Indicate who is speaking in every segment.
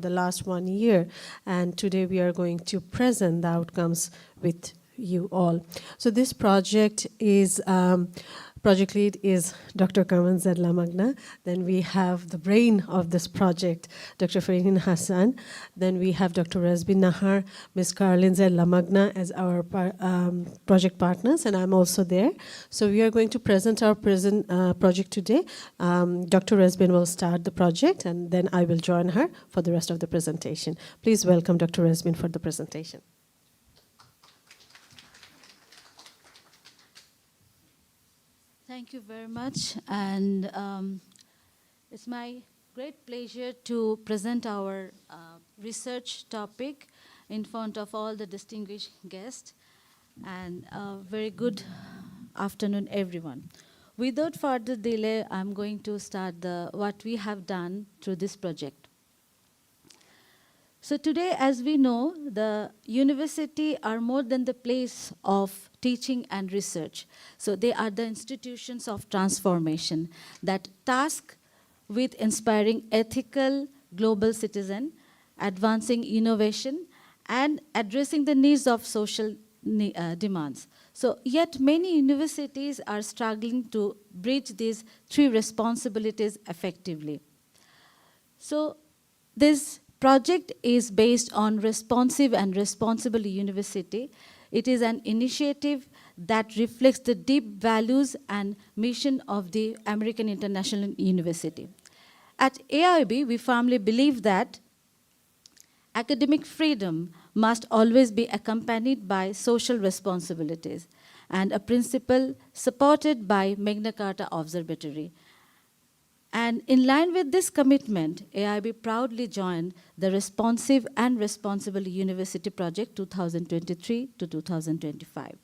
Speaker 1: the last 1 year, and today we are going to present the outcomes with you all. So this project is, project lead is Dr. Carmen at Lamagna. Then we have the brain of this project, Dr. Farheen Hassan. Then we have Dr. Rezbin Nahar, Ms. Carlin at Lamagna as our project partners, and I'm also there. So we are going to present our project today. Dr. Rezbin will start the project, and then I will join her for the rest of the presentation. Please welcome Dr. Rezbin for the presentation.
Speaker 2: Thank you very much, and it's my great pleasure to present our research topic in front of all the distinguished guests, and very good afternoon, everyone. Without further delay, I'm going to start what we have done through this project. So today, as we know, the university are more than the place of teaching and research. So they are the institutions of transformation that task with inspiring ethical global citizen, advancing innovation, and addressing the needs of social demands. So yet many universities are struggling to bridge these three responsibilities effectively. So this project is based on Responsive and Responsible University. It is an initiative that reflects the deep values and mission of the American International University. At AIUB, we firmly believe that academic freedom must always be accompanied by social responsibilities, and a principle supported by Magna Charta Observatory. And in line with this commitment, AIUB proudly joined the Responsive and Responsible University Project 2023 to 2025.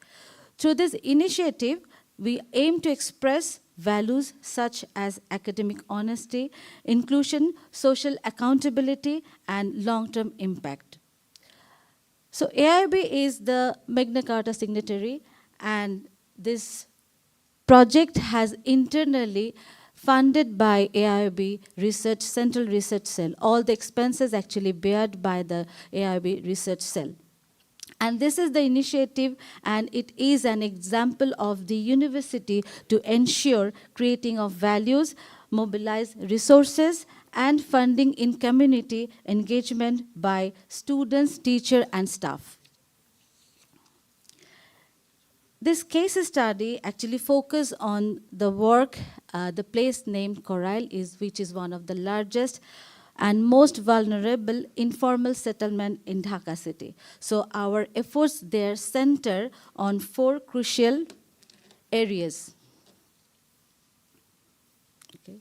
Speaker 2: Through this initiative, we aim to express values such as academic honesty, inclusion, social accountability, and long-term impact. So AIUB is the Magna Charta signatory, and this project has internally funded by AIUB Research Central Research Cell. All the expenses actually bared by the AIUB Research Cell. And this is the initiative, and it is an example of the university to ensure creating of values, mobilize resources, and funding in community engagement by students, teachers, and staff. This case study actually focuses on the work, the place named Coral, which is one of the largest and most vulnerable informal settlement in Dhaka city. So our efforts there center on 4 crucial areas. Okay.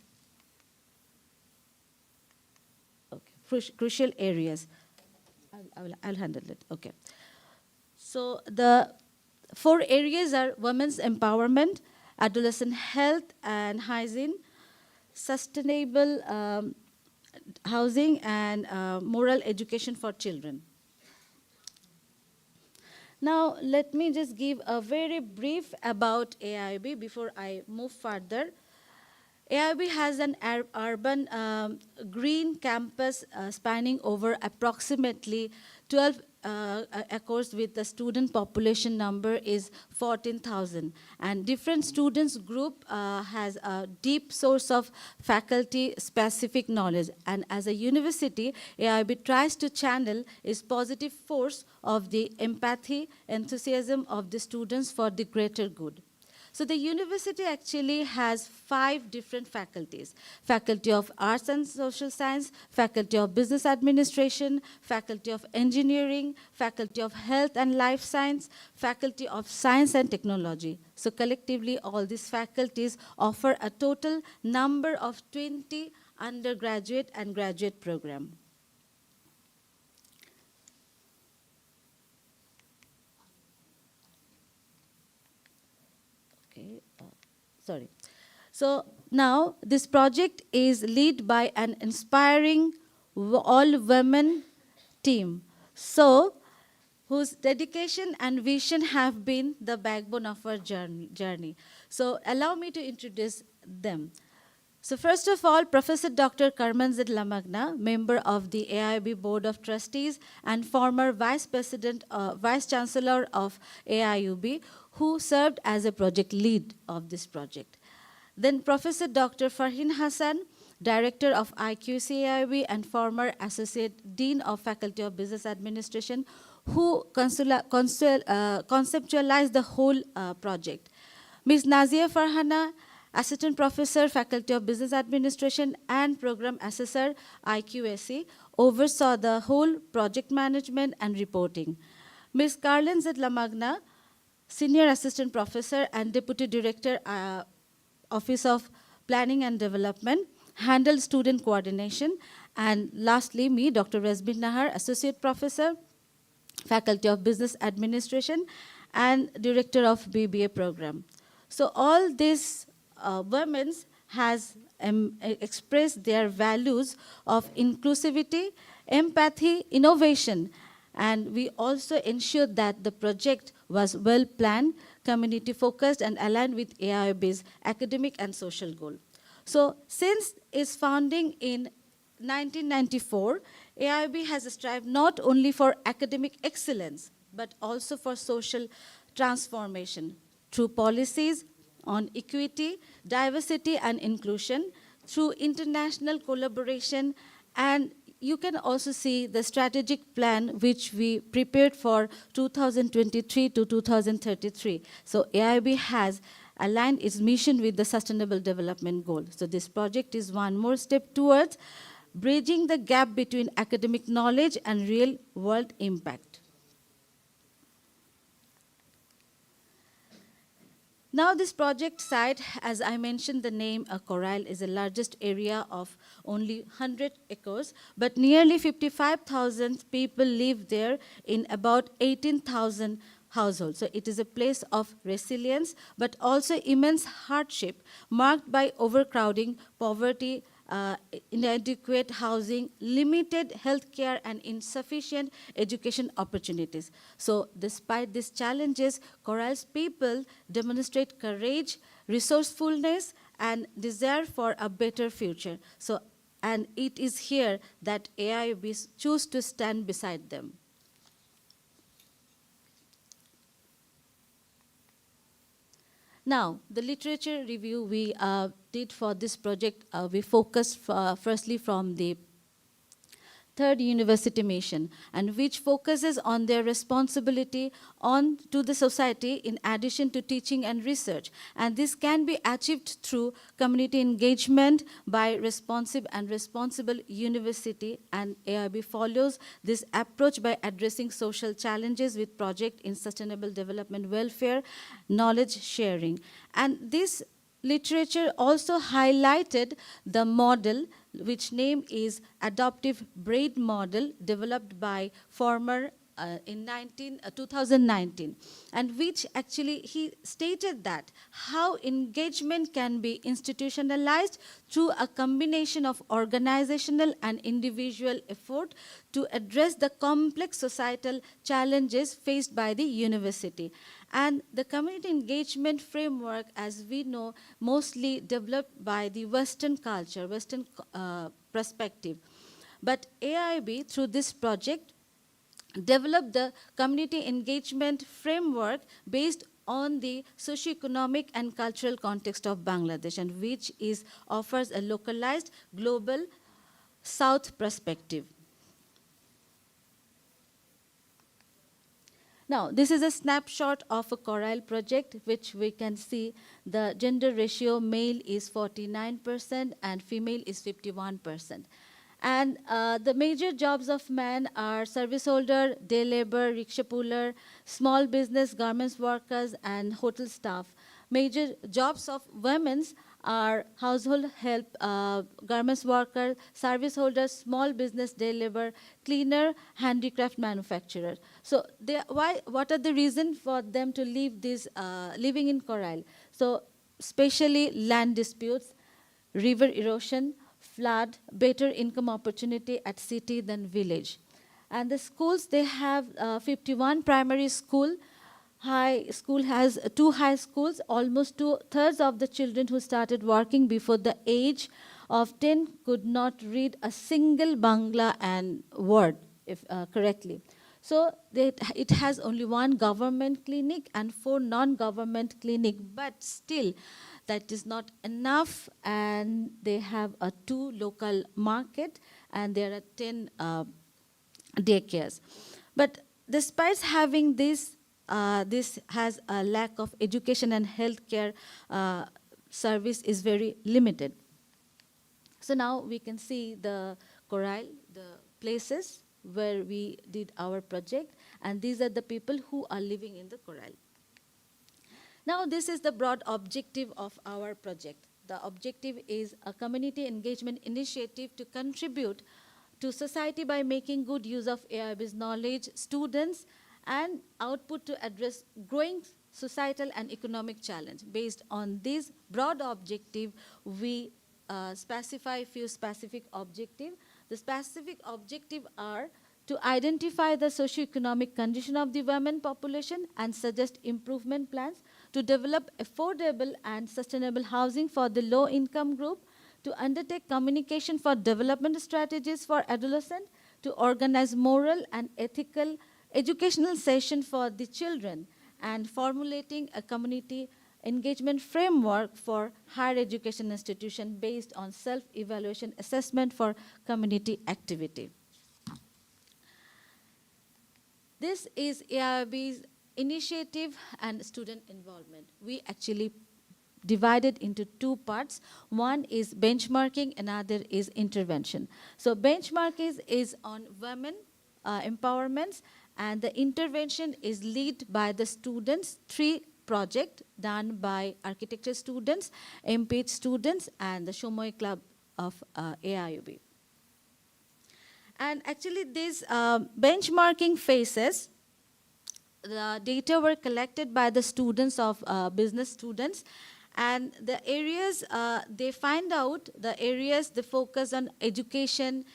Speaker 2: Okay. Crucial areas. I'll handle it. Okay. So the 4 areas are women's empowerment, adolescent health and hygiene, sustainable housing, and moral education for children. Now, let me just give a very brief about AIUB before I move further. AIUB has an urban green campus spanning over approximately 12 acres, with the student population number is 14,000. And different students group has a deep source of faculty-specific knowledge. And as a university, AIUB tries to channel its positive force of the empathy, enthusiasm of the students for the greater good. So the university actually has 5 different faculties: Faculty of Arts and Social Science, Faculty of Business Administration, Faculty of Engineering, Faculty of Health and Life Science, Faculty of Science and Technology. So collectively, all these faculties offer a total number of 20 undergraduate and graduate programs. Sorry. So now this project is led by an inspiring all-women team, so whose dedication and vision have been the backbone of our journey. So allow me to introduce them. So first of all, Professor Dr. Carmen Lamagna, member of the AIUB Board of Trustees and former Vice Chancellor of AIUB, who served as a project lead of this project. Then Professor Dr. Farheen Hassan, Director of IQC AIUB and former Associate Dean of Faculty of Business Administration, who conceptualized the whole project. Ms. Nazia Farhana, Assistant Professor, Faculty of Business Administration and Program Assessor, IQAC, oversaw the whole project management and reporting. Ms. Carlin Lamagna, Senior Assistant Professor and Deputy Director, Office of Planning and Development, handled student coordination. And lastly, me, Dr. Rezbin Nahar, Associate Professor, Faculty of Business Administration and Director of BBA program. So all these women has expressed their values of inclusivity, empathy, innovation, and we also ensured that the project was well planned, community focused, and aligned with AIUB's academic and social goal. So since its founding in 1994, AIUB has strived not only for academic excellence, but also for social transformation through policies on equity, diversity, and inclusion, through international collaboration, and you can also see the strategic plan which we prepared for 2023 to 2033. So AIUB has aligned its mission with the Sustainable Development Goal. So this project is one more step towards bridging the gap between academic knowledge and real-world impact. Now this project site, as I mentioned the name, Coral, is the largest area of only 100 acres, but nearly 55,000 people live there in about 18,000 households. So it is a place of resilience, but also immense hardship, marked by overcrowding, poverty, inadequate housing, limited health care, and insufficient education opportunities. So despite these challenges, Coral's people demonstrate courage, resourcefulness, and desire for a better future. So, and it is here that AIUB choose to stand beside them. Now, the literature review we did for this project, we focused firstly from the third university mission, and which focuses on their responsibility to the society in addition to teaching and research. And this can be achieved through community engagement by responsive and responsible university, and AIUB follows this approach by addressing social challenges with project in sustainable development welfare, knowledge sharing. And this literature also highlighted the model, which name is Adoptive Braid Model, developed by former in 2019, and which actually he stated that how engagement can be institutionalized through a combination of organizational and individual effort to address the complex societal challenges faced by the university. And the community engagement framework, as we know, mostly developed by the Western culture, Western perspective. But AIUB, through this project, developed the community engagement framework based on the socioeconomic and cultural context of Bangladesh, and which offers a localized global South perspective. Now, this is a snapshot of a Coral project, which we can see the gender ratio, male is 49% and female is 51%. And the major jobs of men are service holder, day labor, rickshaw puller, small business, garments workers, and hotel staff. Major jobs of women are household help, garments worker, service holders, small business, day labor, cleaner, handicraft manufacturer. So what are the reasons for them to leave this, living in Coral? So especially land disputes, river erosion, flood, better income opportunity at city than village. And the schools, they have 51 primary school, high school has two high schools. Almost two-thirds of the children who started working before the age of 10 could not read a single Bangla and word if correctly. So it has only one government clinic and 4 non-government clinic, but still that is not enough, and they have a 2 local market, and there are 10 daycares. But despite having this, this has a lack of education and healthcare service is very limited. So now we can see the chorale, the places where we did our project, and these are the people who are living in the chorale. Now this is the broad objective of our project. The objective is a community engagement initiative to contribute to society by making good use of AIUB's knowledge, students, and output to address growing societal and economic challenge. Based on this broad objective, we specify few specific objectives. The specific objectives are to identify the socio-economic condition of the women population and suggest improvement plans, to develop affordable and sustainable housing for the low-income group, to undertake communication for development strategies for adolescents, to organize moral and ethical educational session for the children, and formulating a community engagement framework for higher education institution based on self-evaluation assessment for community activity. This is AIUB's initiative and student involvement. We actually divided into 2 parts. One is benchmarking, another is intervention. So benchmarking is on women empowerment, and the intervention is led by the students, 3 projects done by architecture students, MPH students, and the Shomoy Club of AIUB. And actually these benchmarking phases, the data were collected by the students of business students, and the areas, they find out the areas they focus on education,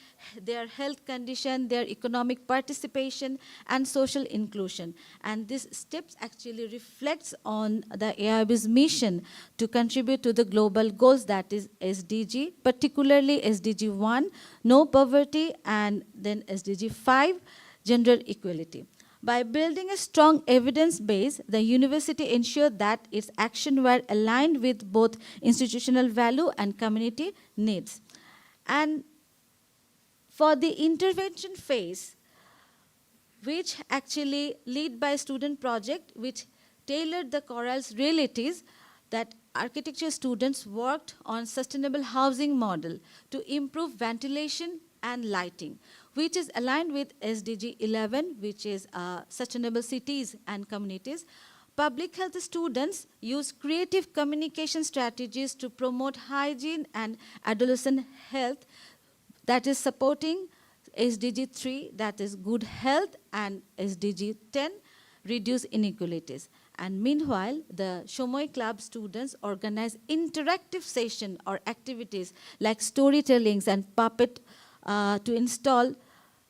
Speaker 2: their health condition, their economic participation, and social inclusion. And these steps actually reflects on the AIUB's mission to contribute to the global goals, that is SDG, particularly SDG 1, no poverty, and then SDG 5, gender equality. By building a strong evidence base, the university ensured that its actions were aligned with both institutional value and community needs. And for the intervention phase, which actually led by student project, which tailored the chorale's realities, that architecture students worked on sustainable housing model to improve ventilation and lighting, which is aligned with SDG 11, which is sustainable cities and communities. Public health students use creative communication strategies to promote hygiene and adolescent health, that is supporting SDG 3, that is good health, and SDG 10, reduce inequalities. And meanwhile, the Shomoy Club students organize interactive sessions or activities like storytellings and puppet to install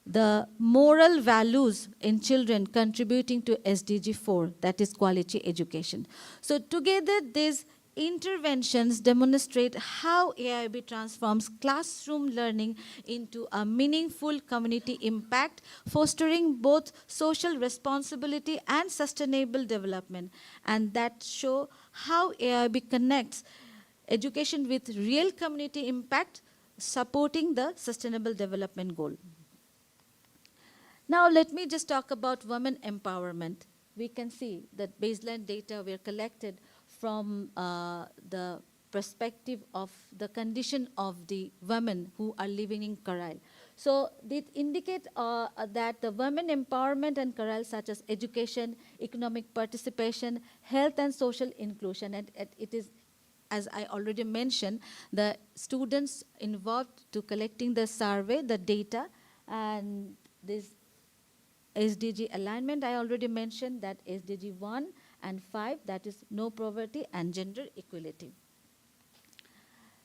Speaker 2: the moral values in children, contributing to SDG 4, that is quality education. So together, these interventions demonstrate how AIUB transforms classroom learning into a meaningful community impact, fostering both social responsibility and sustainable development, and that show how AIUB connects education with real community impact, supporting the sustainable development goal. Now let me just talk about women empowerment. We can see that baseline data were collected from the perspective of the condition of the women who are living in Karal. So they indicate that the women empowerment and Karal, such as education, economic participation, health and social inclusion, and it is, as I already mentioned, the students involved to collecting the survey, the data, and this SDG alignment, I already mentioned that SDG 1 and 5, that is no poverty and gender equality.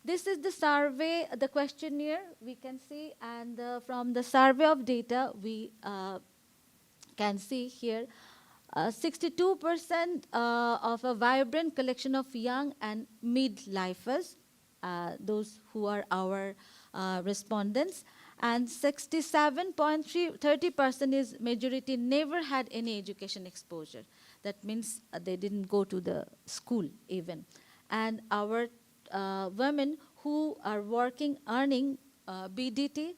Speaker 2: This is the survey, the questionnaire we can see, and from the survey of data, we can see here 62% of a vibrant collection of young and mid-lifers, those who are our respondents, and 67.30% is majority never had any education exposure. That means they didn't go to the school even. And our women who are working, earning BDT,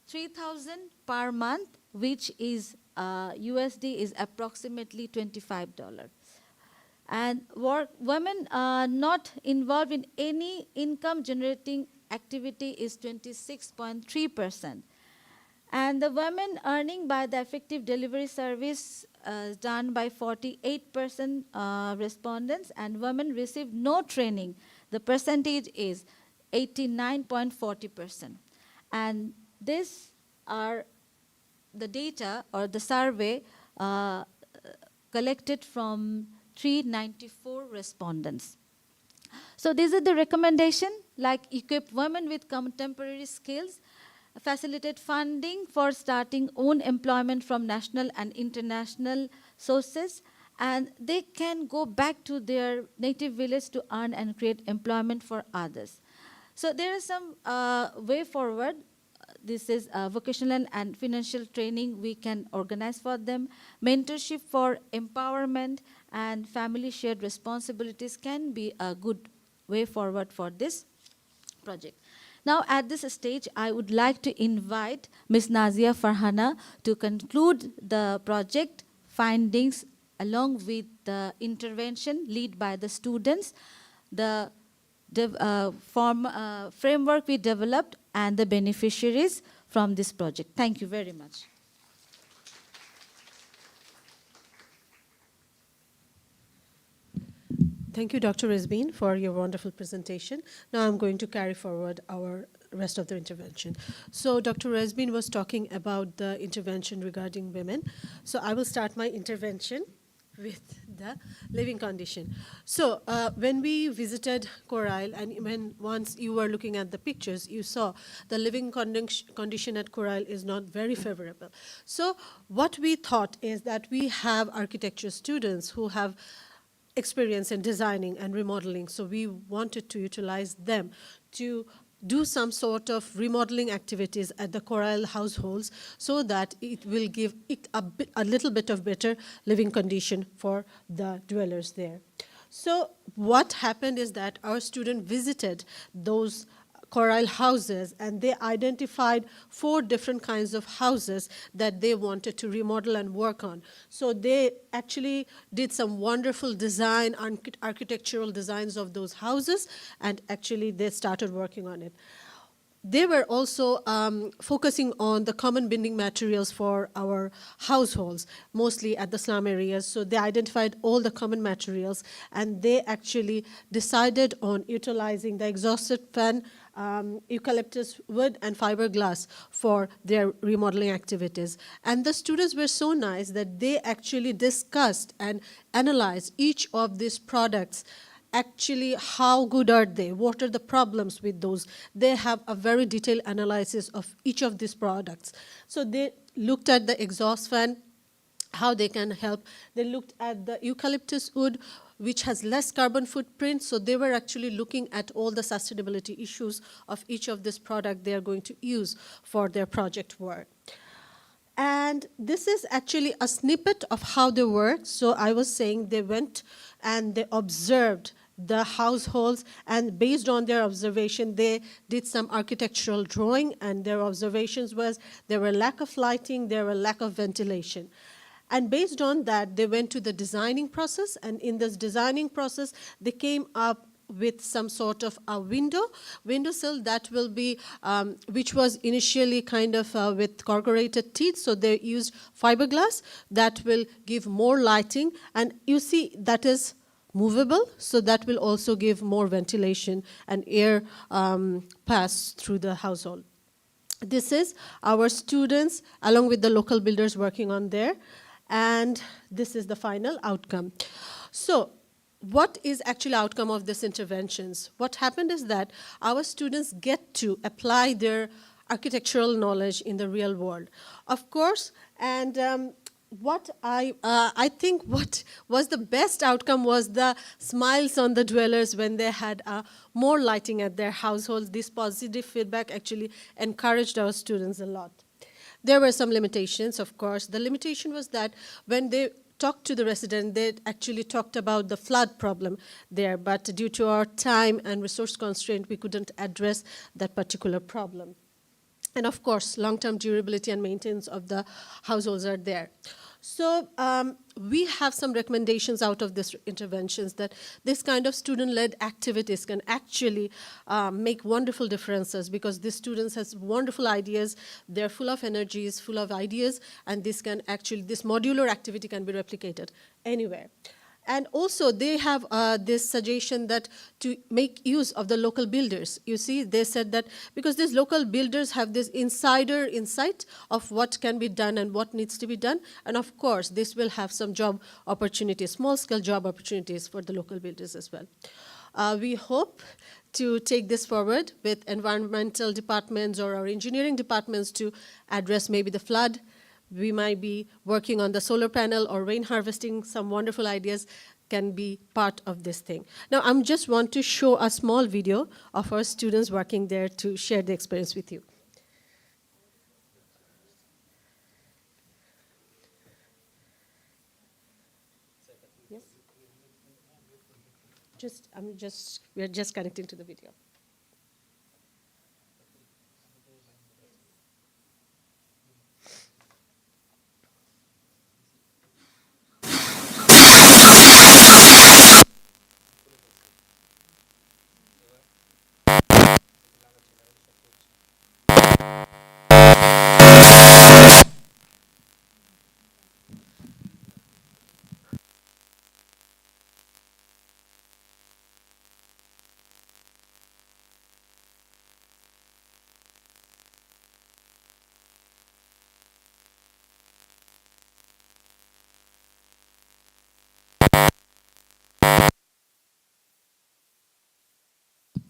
Speaker 2: 3,000 per month, which is USD is approximately $25. And women not involved in any income generating activity is 26.3%. And the women earning by the effective delivery service done by 48% respondents, and women received no training. The percentage is 89.40%. And these are the data or the survey collected from 394 respondents. So these are the recommendation, like equip women with contemporary skills, facilitate funding for starting own employment from national and international sources, and they can go back to their native village to earn and create employment for others. So there is some way forward. This is vocational and financial training we can organize for them. Mentorship for empowerment and family shared responsibilities can be a good way forward for this project. Now, at this stage, I would like to invite Ms. Nazia Farhana to conclude the project findings along with the intervention led by the students, the framework we developed, and the beneficiaries from this project. Thank you very much.
Speaker 1: Thank you, Dr. Rezbin, for your wonderful presentation. Now I'm going to carry forward our rest of the intervention. So Dr. Rezbin was talking about the intervention regarding women. So I will start my intervention with the living condition. So when we visited Coral, and when once you were looking at the pictures, you saw the living condition at Coral is not very favorable. So what we thought is that we have architecture students who have experience in designing and remodeling, so we wanted to utilize them to do some sort of remodeling activities at the Coral households so that it will give it a little bit of better living condition for the dwellers there. So what happened is that our student visited those Coral houses, and they identified 4 different kinds of houses that they wanted to remodel and work on. So they actually did some wonderful design, architectural designs of those houses, and actually they started working on it. They were also focusing on the common building materials for our households, mostly at the slum areas. So they identified all the common materials, and they actually decided on utilizing the exhausted fan, eucalyptus wood, and fiberglass for their remodeling activities. And the students were so nice that they actually discussed and analyzed each of these products. Actually, how good are they? What are the problems with those? They have a very detailed analysis of each of these products. So they looked at the exhaust fan, how they can help. They looked at the eucalyptus wood, which has less carbon footprint. So they were actually looking at all the sustainability issues of each of this product they are going to use for their project work. And this is actually a snippet of how they work. So I was saying they went and they observed the households, and based on their observation, they did some architectural drawing, and their observations was there were lack of lighting, there were lack of ventilation. And based on that, they went to the designing process, and in this designing process, they came up with some sort of a windowsill that will be, which was initially kind of with corrugated teeth, so they used fiberglass that will give more lighting, and you see that is movable, so that will also give more ventilation and air pass through the household. This is our students along with the local builders working on there, and this is the final outcome. So what is actually outcome of these interventions? What happened is that our students get to apply their architectural knowledge in the real world. Of course, and I think what was the best outcome was the smiles on the dwellers when they had more lighting at their households. This positive feedback actually encouraged our students a lot. There were some limitations, of course. The limitation was that when they talked to the resident, they actually talked about the flood problem there, but due to our time and resource constraint, we couldn't address that particular problem. And of course, long-term durability and maintenance of the households are there. So we have some recommendations out of these interventions that this kind of student-led activities can actually make wonderful differences, because these students has wonderful ideas, they're full of energies, full of ideas, and this modular activity can be replicated anywhere. And also, they have this suggestion that to make use of the local builders. You see, they said that because these local builders have this insider insight of what can be done and what needs to be done. And of course, this will have some job opportunities, small-scale job opportunities for the local builders as well. We hope to take this forward with environmental departments or our engineering departments to address maybe the flood. We might be working on the solar panel or rain harvesting. Some wonderful ideas can be part of this thing. Now, I just want to show a small video of our students working there to share the experience with you. Yes? We're just connecting to the video.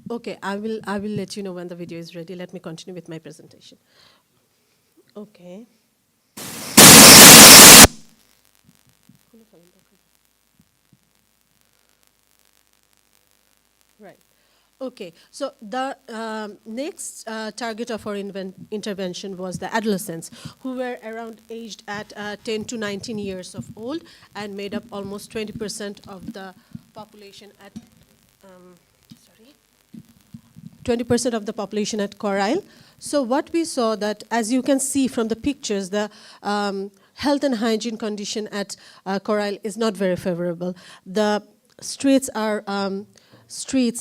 Speaker 1: Okay, I will let you know when the video is ready. Let me continue with my presentation. Okay. Right. Okay, so the next target of our intervention was the adolescents, who were around aged at 10 to 19 years of old and made up almost 20% of the population at 20% of the population at Carlin. So what we saw that, as you can see from the pictures, the health and hygiene condition at Carlin is not very favorable. The streets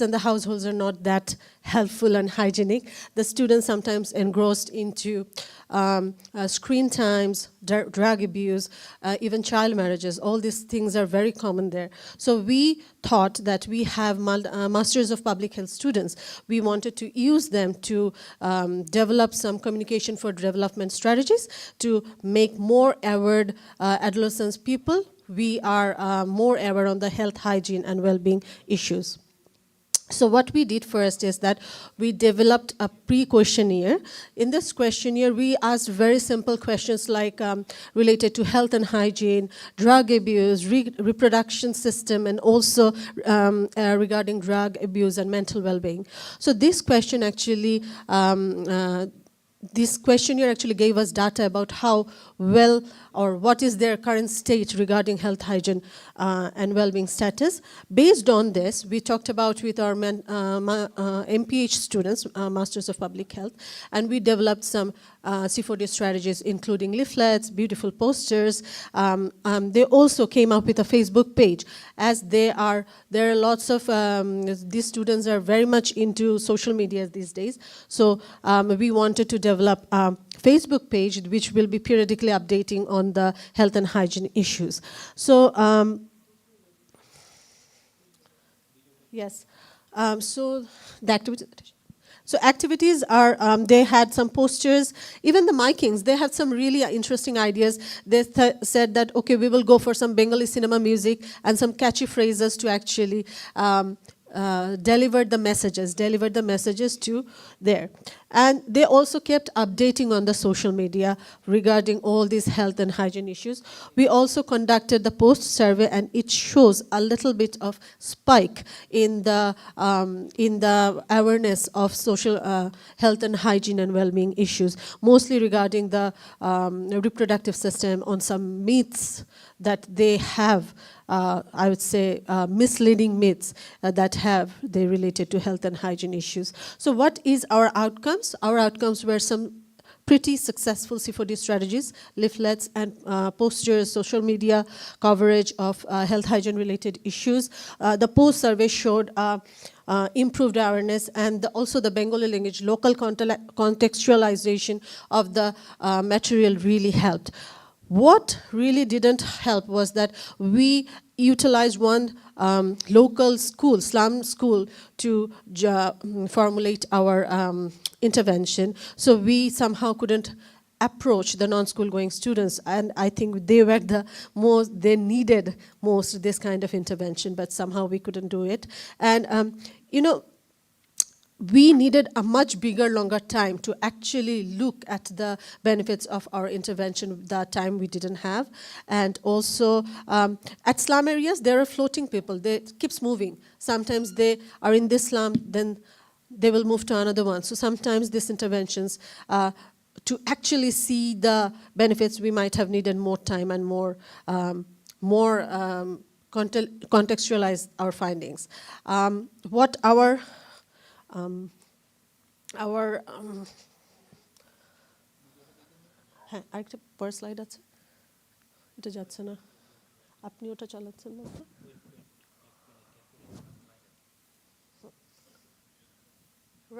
Speaker 1: and the households are not that helpful and hygienic. The students sometimes engrossed into screen times, drug abuse, even child marriages. All these things are very common there. So we thought that we have Masters of Public Health students. We wanted to use them to develop some communication for development strategies to make more aware adolescents people. We are more aware on the health, hygiene, and well-being issues. So what we did first is that we developed a pre-questionnaire. In this questionnaire, we asked very simple questions like related to health and hygiene, drug abuse, reproduction system, and also regarding drug abuse and mental well-being. So this question actually this questionnaire actually gave us data about how well or what is their current state regarding health, hygiene, and well-being status. Based on this, we talked about with our MPH students, Masters of Public Health, and we developed some C4D strategies, including leaflets, beautiful posters. They also came up with a Facebook page, as there are lots of, these students are very much into social media these days. So we wanted to develop a Facebook page which will be periodically updating on the health and hygiene issues. So yes, so the activities. So activities are, they had some posters, even the micings, they had some really interesting ideas. They said that, okay, we will go for some Bengali cinema music and some catchy phrases to actually deliver the messages to there. And they also kept updating on the social media regarding all these health and hygiene issues. We also conducted the post survey, and it shows a little bit of spike in the awareness of social health and hygiene and well-being issues, mostly regarding the reproductive system, on some myths that they have, I would say, misleading myths that they related to health and hygiene issues. So what is our outcomes? Our outcomes were some pretty successful C4D strategies, leaflets and posters, social media coverage of health hygiene related issues. The post survey showed improved awareness, and also the Bengali language local contextualization of the material really helped. What really didn't help was that we utilized one local school, slum school, to formulate our intervention. So we somehow couldn't approach the non-school going students, and I think they were they needed most this kind of intervention, but somehow we couldn't do it. And we needed a much bigger, longer time to actually look at the benefits of our intervention. That time we didn't have. And also, at slum areas, there are floating people. They keeps moving. Sometimes they are in this slum, then they will move to another one. So sometimes these interventions, to actually see the benefits, we might have needed more time and more contextualize our findings. What our আরেকটা পরের slide আছে, এটা যাচ্ছে না, আপনি ওটা চালাচ্ছেন না?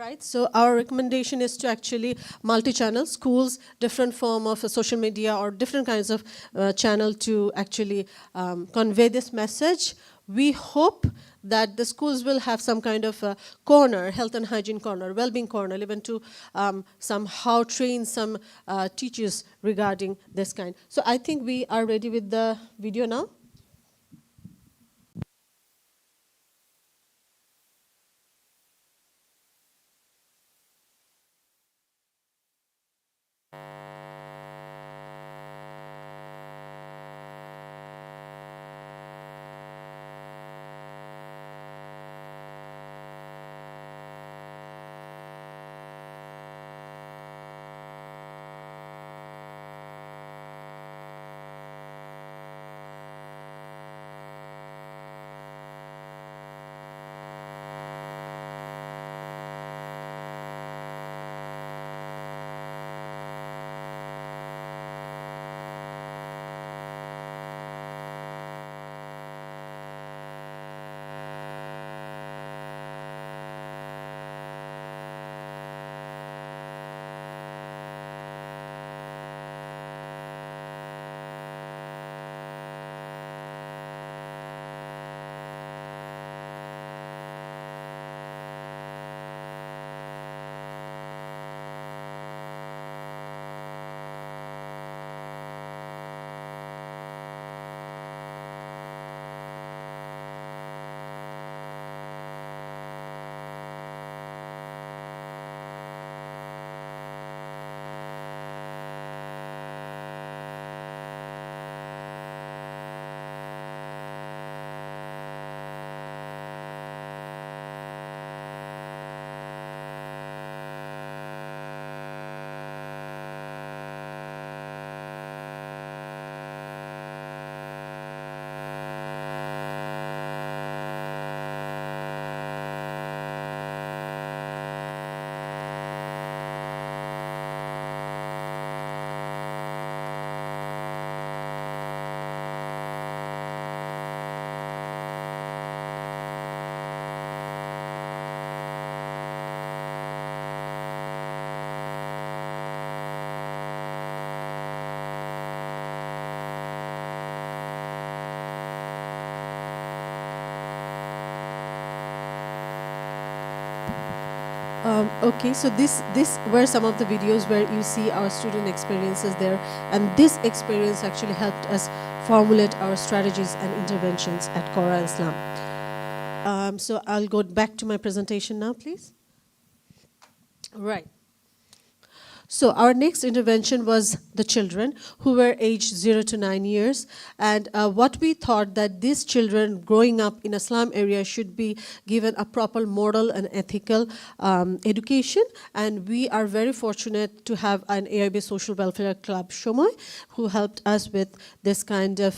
Speaker 1: Right, so our recommendation is to actually multi-channel schools, different form of social media or different kinds of channel to actually convey this message. We hope that the schools will have some kind of corner, health and hygiene corner, well-being corner, even to somehow train some teachers regarding this kind. So I think we are ready with the video now. Okay, so this were some of the videos where you see our student experiences there, and this experience actually helped us formulate our strategies and interventions at Kora and Slum. So I'll go back to my presentation now, please. Right. So our next intervention was the children who were aged 0 to 9 years. And what we thought that these children growing up in a slum area should be given a proper moral and ethical education. And we are very fortunate to have an AIUB Social Welfare Club, Shomoy, who helped us with this kind of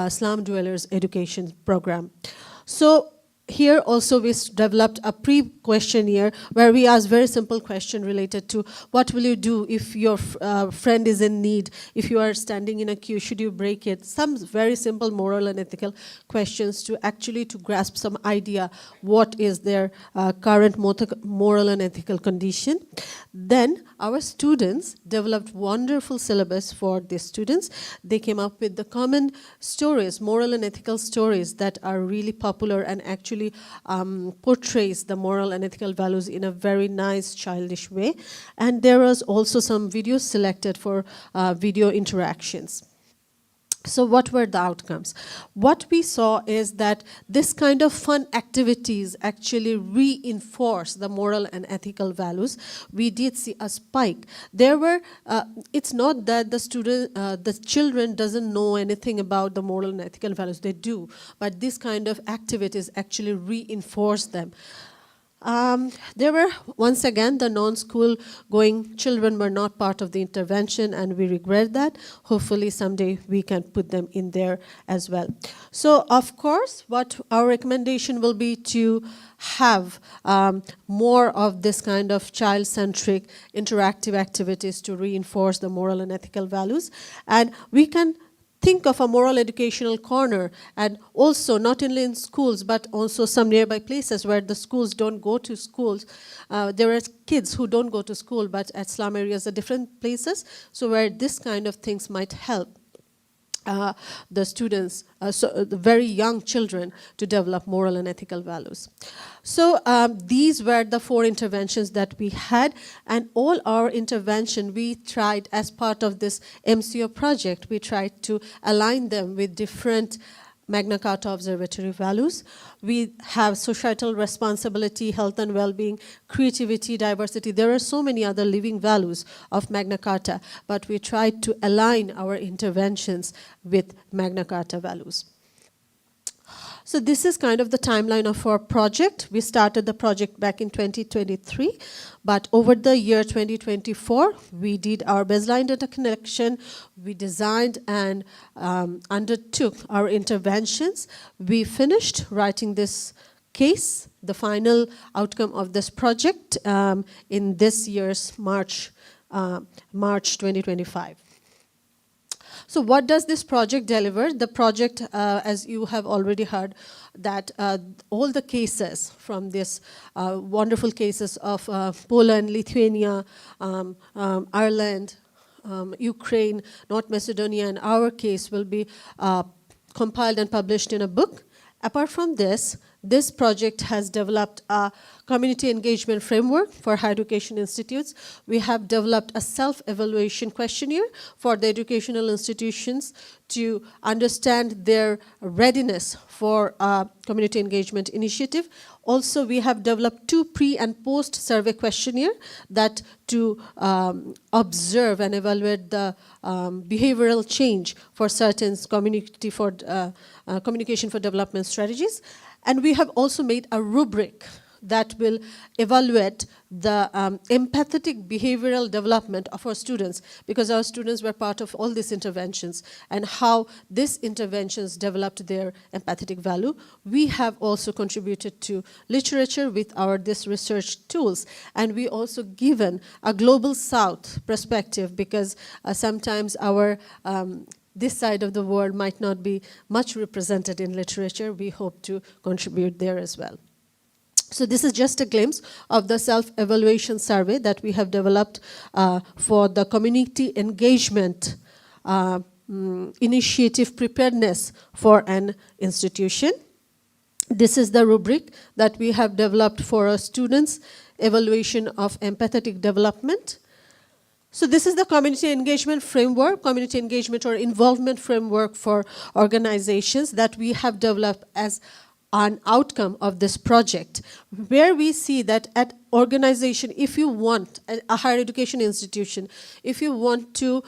Speaker 1: slum dwellers education program. So here also we developed a pre-questionnaire where we asked very simple question related to what will you do if your friend is in need, if you are standing in a queue, should you break it? Some very simple moral and ethical questions to actually to grasp some idea what is their current moral and ethical condition. Then our students developed wonderful syllabus for the students. They came up with the common stories, moral and ethical stories that are really popular and actually portrays the moral and ethical values in a very nice, childish way. And there was also some videos selected for video interactions. So what were the outcomes? What we saw is that this kind of fun activities actually reinforce the moral and ethical values. We did see a spike. There were, it's not that the children doesn't know anything about the moral and ethical values, they do, but this kind of activities actually reinforce them. There were, once again, the non-school going children were not part of the intervention, and we regret that. Hopefully someday we can put them in there as well. So of course, what our recommendation will be to have more of this kind of child-centric interactive activities to reinforce the moral and ethical values. And we can think of a moral educational corner, and also not only in schools but also some nearby places where the schools don't go to schools. There are kids who don't go to school, but at slum areas are different places, so where this kind of things might help the students, the very young children, to develop moral and ethical values. So these were the 4 interventions that we had, and all our intervention we tried as part of this MCO project, we tried to align them with different Magna Charta Observatory values. We have societal responsibility, health and well-being, creativity, diversity. There are so many other living values of Magna Charta, but we tried to align our interventions with Magna Charta values. So this is kind of the timeline of our project. We started the project back in 2023, but over the year 2024, we did our baseline data collection, we designed and undertook our interventions. We finished writing this case, the final outcome of this project, in this year's March 2025. So what does this project deliver? The project, as you have already heard, that all the cases from this wonderful cases of Poland, Lithuania, Ireland, Ukraine, North Macedonia, and our case will be compiled and published in a book. Apart from this, this project has developed a community engagement framework for higher education institutes. We have developed a self-evaluation questionnaire for the educational institutions to understand their readiness for a community engagement initiative. Also, we have developed 2 pre- and post-survey questionnaire that to observe and evaluate the behavioral change for certain communication for development strategies. And we have also made a rubric that will evaluate the empathetic behavioral development of our students, because our students were part of all these interventions, and how these interventions developed their empathetic value. We have also contributed to literature with this research tools, and we also given a global South perspective, because sometimes our this side of the world might not be much represented in literature. We hope to contribute there as well. So this is just a glimpse of the self-evaluation survey that we have developed for the community engagement initiative preparedness for an institution. This is the rubric that we have developed for our students' evaluation of empathetic development. So this is the community engagement framework, community engagement or involvement framework for organizations that we have developed as an outcome of this project, where we see that at organization, if you want a higher education institution, if you want to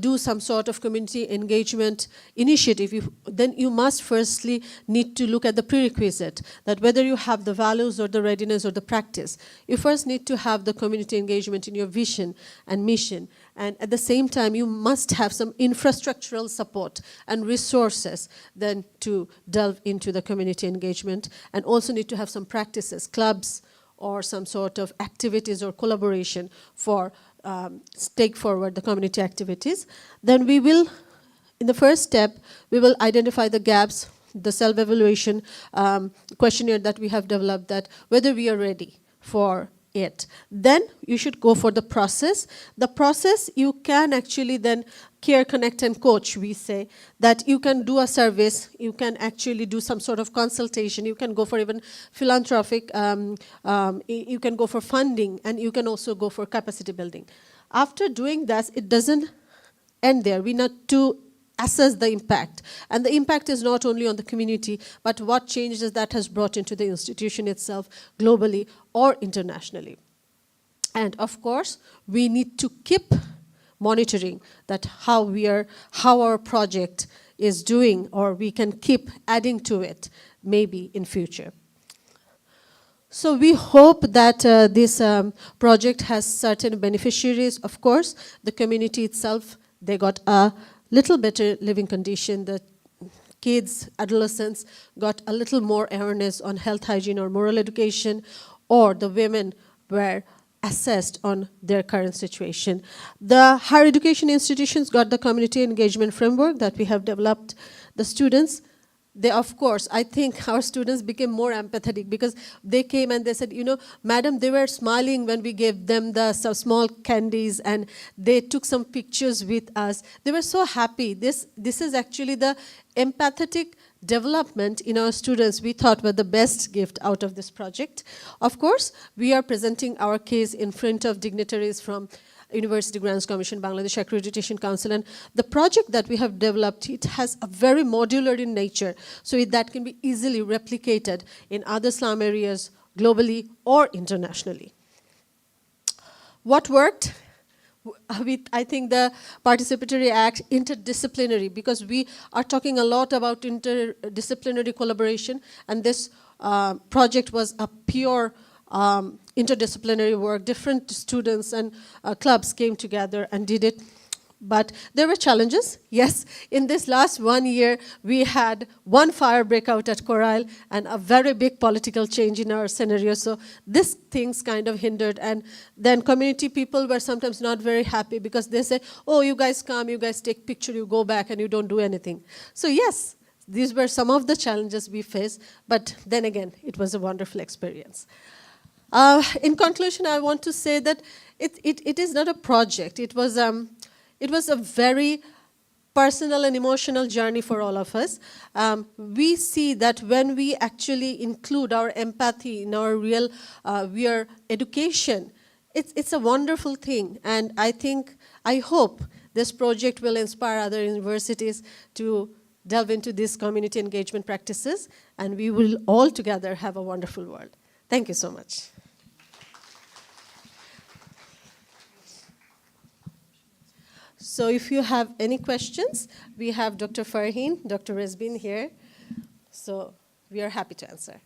Speaker 1: do some sort of community engagement initiative, then you must firstly need to look at the prerequisite, that whether you have the values or the readiness or the practice, you first need to have the community engagement in your vision and mission. And at the same time, you must have some infrastructural support and resources then to delve into the community engagement, and also need to have some practices, clubs, or some sort of activities or collaboration for take forward the community activities. Then we will, in the first step, we will identify the gaps, the self-evaluation questionnaire that we have developed, that whether we are ready for it. Then you should go for the process. The process you can actually then care, connect, and coach, we say, that you can do a service, you can actually do some sort of consultation, you can go for even philanthropic, you can go for funding, and you can also go for capacity building. After doing that, it doesn't end there. We need to assess the impact. And the impact is not only on the community, but what changes that has brought into the institution itself, globally or internationally. And of course, we need to keep monitoring that how our project is doing, or we can keep adding to it maybe in future. So we hope that this project has certain beneficiaries. Of course, the community itself, they got a little better living condition. The kids, adolescents got a little more awareness on health, hygiene, or moral education, or the women were assessed on their current situation. The higher education institutions got the community engagement framework that we have developed. The students, they, of course, I think our students became more empathetic, because they came and they said, you know, madam, they were smiling when we gave them the small candies, and they took some pictures with us. They were so happy. This is actually the empathetic development in our students we thought were the best gift out of this project. Of course, we are presenting our case in front of dignitaries from University Grants Commission, Bangladesh Accreditation Council, and the project that we have developed, it has a very modular in nature, so that can be easily replicated in other slum areas globally or internationally. What worked? I think the Participatory Act, interdisciplinary, because we are talking a lot about interdisciplinary collaboration, and this project was a pure interdisciplinary work. Different students and clubs came together and did it. But there were challenges. Yes, in this last 1 year, we had one fire breakout at Coral and a very big political change in our scenario. So these things kind of hindered. And then community people were sometimes not very happy, because they say, oh, you guys come, you guys take picture, you go back, and you don't do anything. So yes, these were some of the challenges we faced. But then again, it was a wonderful experience. In conclusion, I want to say that it is not a project. It was a very personal and emotional journey for all of us. We see that when we actually include our empathy in our real education, it's a wonderful thing. And I hope this project will inspire other universities to delve into these community engagement practices, and we will all together have a wonderful world. Thank you so much. So if you have any questions, we have Dr. Farheen, Dr. Rezbin here. So we are happy to answer.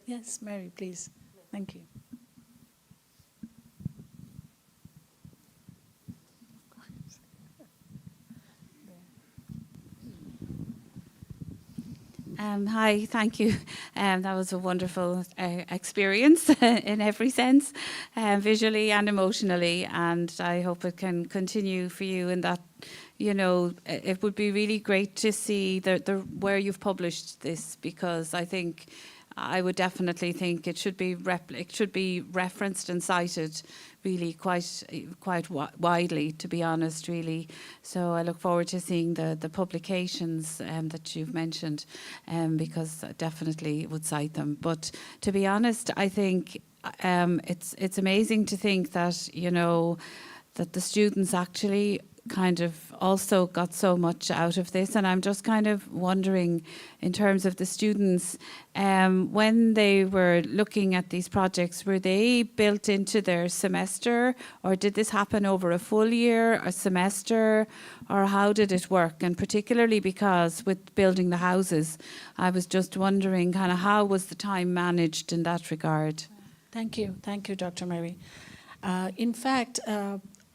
Speaker 3: Yes, Mary, please. Thank you.
Speaker 4: Hi, thank you. That was a wonderful experience in every sense, visually and emotionally, and I hope it can continue for you in that, you know, it would be really great to see where you've published this, because I would definitely think it should be referenced and cited really quite widely, to be honest, really. So I look forward to seeing the publications that you've mentioned, because I definitely would cite them. But to be honest, I think it's amazing to think that, you know, that the students actually kind of also got so much out of this, and I'm just kind of wondering, in terms of the students, when they were looking at these projects, were they built into their semester, or did this happen over a full year, a semester, or how did it work? And particularly because with building the houses, I was just wondering kind of how was the time managed in that regard?
Speaker 3: Thank you, Dr. Mary. In fact,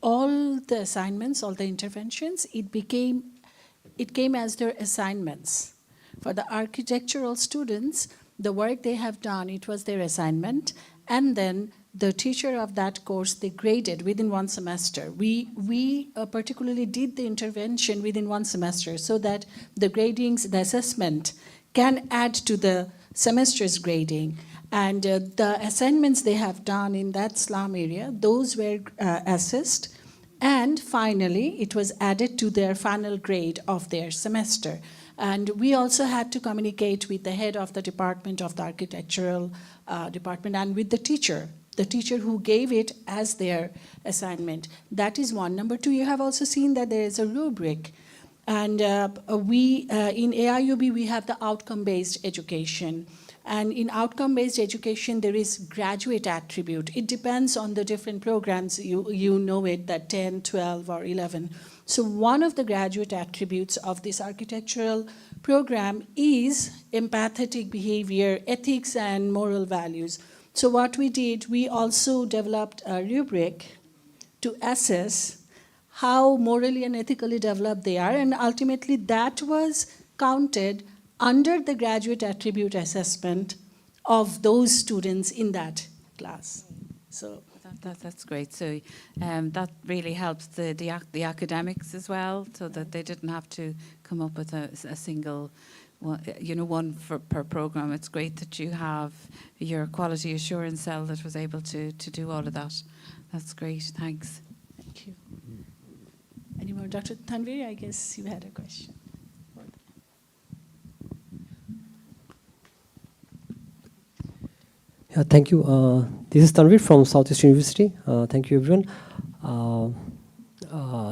Speaker 3: all the assignments, all the interventions, it came as their assignments. For the architectural students, the work they have done, it was their assignment, and then the teacher of that course, they graded within one semester. We particularly did the intervention within one semester so that the gradings, the assessment can add to the semester's grading. And the assignments they have done in that slum area, those were assessed, and finally it was added to their final grade of their semester. And we also had to communicate with the head of the department of the architectural department and with the teacher who gave it as their assignment. That is one. Number two, you have also seen that there is a rubric. And in AIUB, we have the outcome-based education. And in outcome-based education, there is graduate attribute. It depends on the different programs. You know it, that 10, 12, or 11. So one of the graduate attributes of this architectural program is empathetic behavior, ethics, and moral values. So what we did, we also developed a rubric to assess how morally and ethically developed they are, and ultimately that was counted under the graduate attribute assessment of those students in that class. So
Speaker 4: that's great. So that really helps the academics as well, so that they didn't have to come up with a single one per program. It's great that you have your quality assurance cell that was able to do all of that. That's great. Thanks.
Speaker 3: Thank you. Any more? Dr. Tanvir, I guess you had a question.
Speaker 5: Yeah, thank you. This is Tanvir from Southeast University. Thank you, everyone.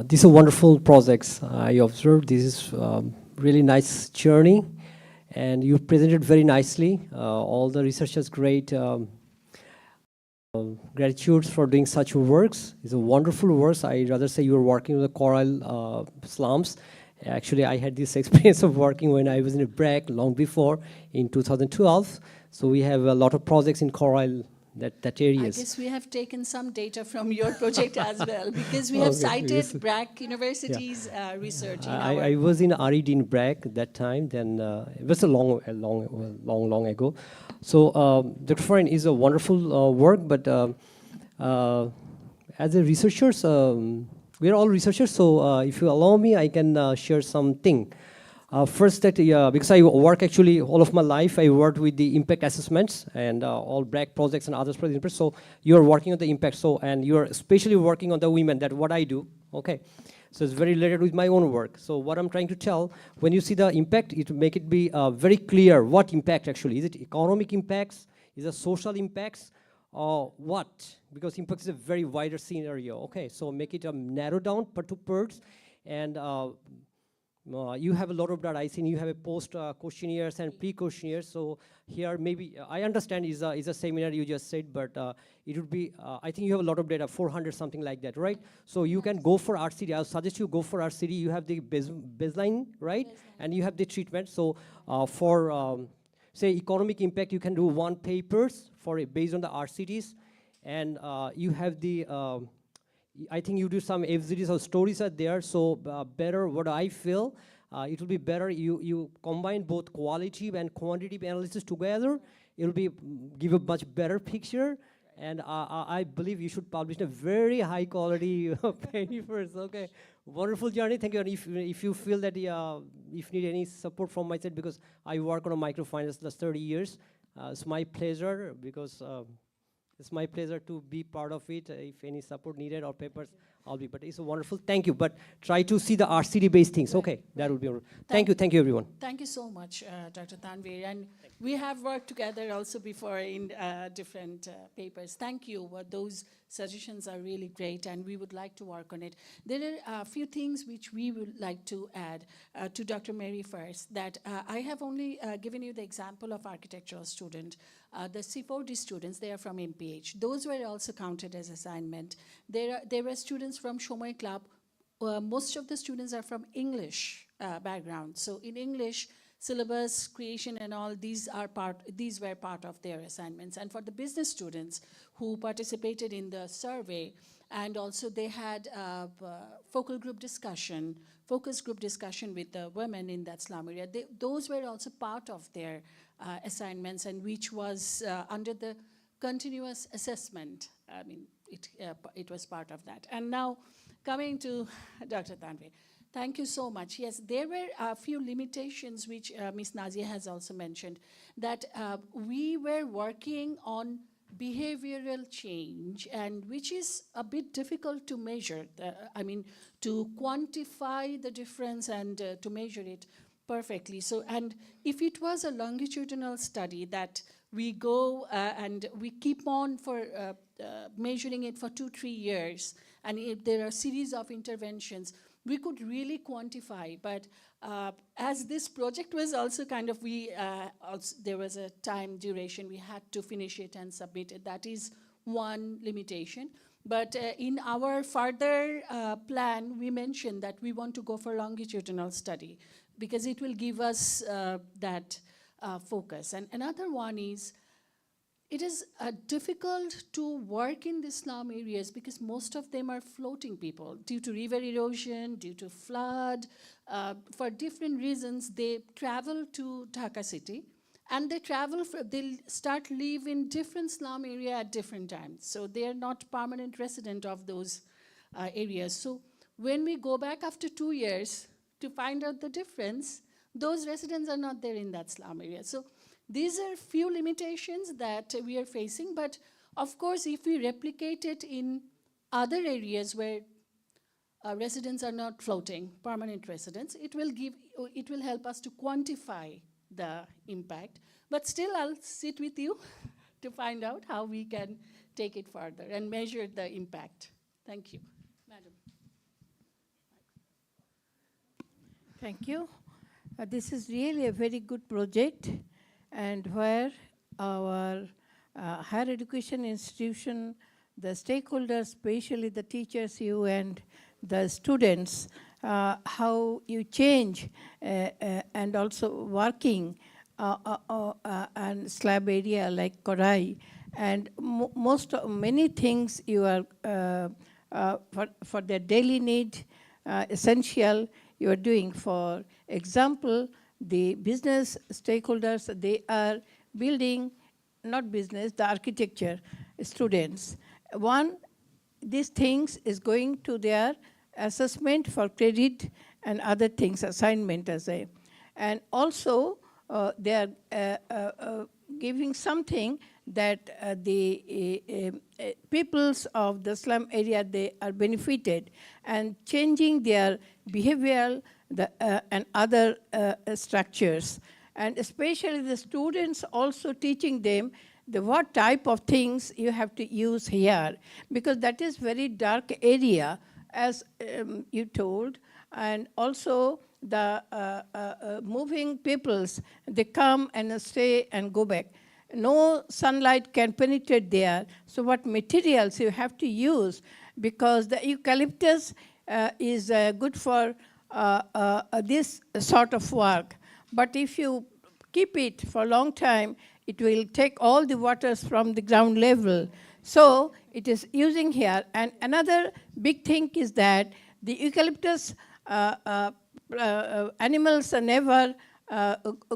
Speaker 5: These are wonderful projects I observed. This is really nice journey, and you presented very nicely. All the researchers, great. Gratitude for doing such works. It's a wonderful works. I rather say you were working with the coral slums. Actually, I had this experience of working when I was in a BRAC long before in 2012. So we have a lot of projects in coral that areas.
Speaker 3: I guess we have taken some data from your project as well, because we have cited BRAC University's research.
Speaker 5: I was in RED in BRAC that time. Then it was a long ago. So Dr. Farheen is a wonderful work, but as a researchers, we are all researchers. So if you allow me, I can share something. First, that because I work actually all of my life, I worked with the impact assessments and all BRAC projects and other projects. So you are working on the impact. So and you are especially working on the women. That's what I do. Okay, so it's very related with my own work. So what I'm trying to tell, when you see the impact, it make it be very clear what impact actually is. It economic impacts? Is it social impacts? Or what? Because impact is a very wider scenario. Okay, so make it narrow down per two parts and. You have a lot of data. I think you have a post questionnaires and pre-questionnaires. So here maybe I understand is a seminar you just said, but it would be I think you have a lot of data, 400 something like that, right? So you can go for RCD. I'll suggest you go for RCD. You have the baseline, right? And you have the treatment. So for say economic impact, you can do one papers for based on the RCDs, and you have the. I think you do some FZDs or stories are there, so better what I feel, it will be better you combine both qualitative and quantitative analysis together. It will be give a much better picture, and I believe you should publish a very high quality papers. Okay, wonderful journey. Thank you. And if you feel that if you need any support from my side, because I work on a microfinance last 30 years, it's my pleasure because. It's my pleasure to be part of it. If any support needed or papers, I'll be. But it's a wonderful. Thank you. But try to see the RCD-based things. Okay, that will be all. Thank you, everyone.
Speaker 3: Thank you so much, Dr. Tanvir. And we have worked together also before in different papers. Thank you. Those suggestions are really great, and we would like to work on it. There are a few things which we would like to add to Dr. Mary first, that I have only given you the example of architectural student. The C4D students, they are from MPH. Those were also counted as assignment. There were students from Shomoy Club. Most of the students are from English background. So in English, syllabus creation and all, these were part of their assignments. And for the business students who participated in the survey, and also they had focus group discussion with the women in that slum area. Those were also part of their assignments, and which was under the continuous assessment. I mean, it was part of that. And now, coming to Dr. Tanvi. Thank you so much. Yes, there were a few limitations which Ms. Nazia has also mentioned, that we were working on behavioral change, and which is a bit difficult to measure. To quantify the difference and to measure it perfectly. So, and if it was a longitudinal study that we go and we keep on for measuring it for 2-3 years, and if there are a series of interventions, we could really quantify. But as this project was also kind of, there was a time duration, we had to finish it and submit it. That is one limitation. But in our further plan, we mentioned that we want to go for longitudinal study, because it will give us that focus. And another one is, it is difficult to work in the slum areas because most of them are floating people due to river erosion, due to flood. For different reasons, they travel to Dhaka city, and they'll start live in different slum area at different times. So they are not permanent resident of those areas. So when we go back after 2 years to find out the difference, those residents are not there in that slum area. So these are few limitations that we are facing, but of course, if we replicate it in other areas where residents are not floating, permanent residents, it will help us to quantify the impact. But still, I'll sit with you to find out how we can take it further and measure the impact. Thank you. Madam.
Speaker 6: Thank you. This is really a very good project, and where our higher education institution, the stakeholders, especially the teachers, you and the students, how you change and also working and slab area like Korai, and many things you are for their daily need, essential, you are doing. For example, the business stakeholders, they are building, not business, the architecture students. These things is going to their assessment for credit and other things, assignment as a. And also, they are giving something that the peoples of the slum area, they are benefited, and changing their behavioral and other structures. And especially the students also teaching them what type of things you have to use here, because that is very dark area, as you told. And also the moving peoples, they come and stay and go back. No sunlight can penetrate there. So what materials you have to use, because the eucalyptus is good for this sort of work. But if you keep it for a long time, it will take all the waters from the ground level. So it is using here. And another big thing is that the eucalyptus animals never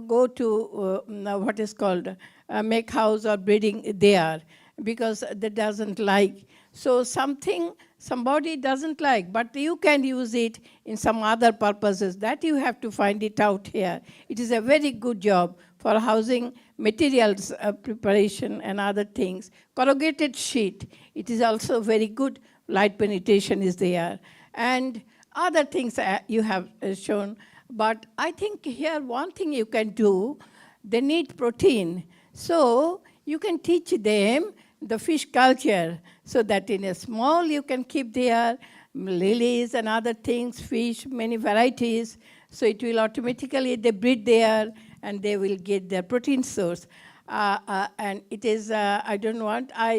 Speaker 6: go to what is called make house or breeding there, because that doesn't like. So somebody doesn't like, but you can use it in some other purposes. That you have to find it out here. It is a very good job for housing materials preparation and other things. Corrugated sheet, it is also very good. Light penetration is there. And other things you have shown. But I think here one thing you can do, they need protein. So you can teach them the fish culture, so that in a small you can keep there lilies and other things, fish, many varieties. So it will automatically, they breed there and they will get their protein source. And it is, I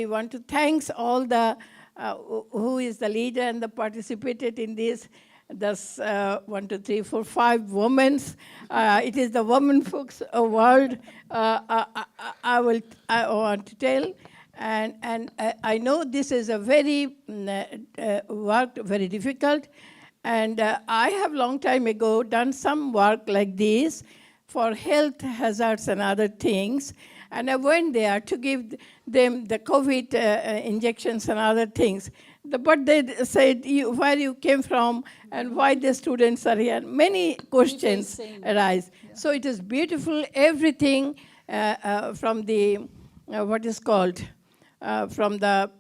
Speaker 6: want to thank all the, who is the leader and the participated in this. Thus, 1, 2, 3, 4, 5 women. It is the women folks world. I want to tell, and I know this is a very work, very difficult, and I have long time ago done some work like this for health hazards and other things, and I went there to give them the COVID injections and other things. But they said, where you came from and why the students are here. Many questions arise. Yeah. So it is beautiful, everything from the, what is called, from the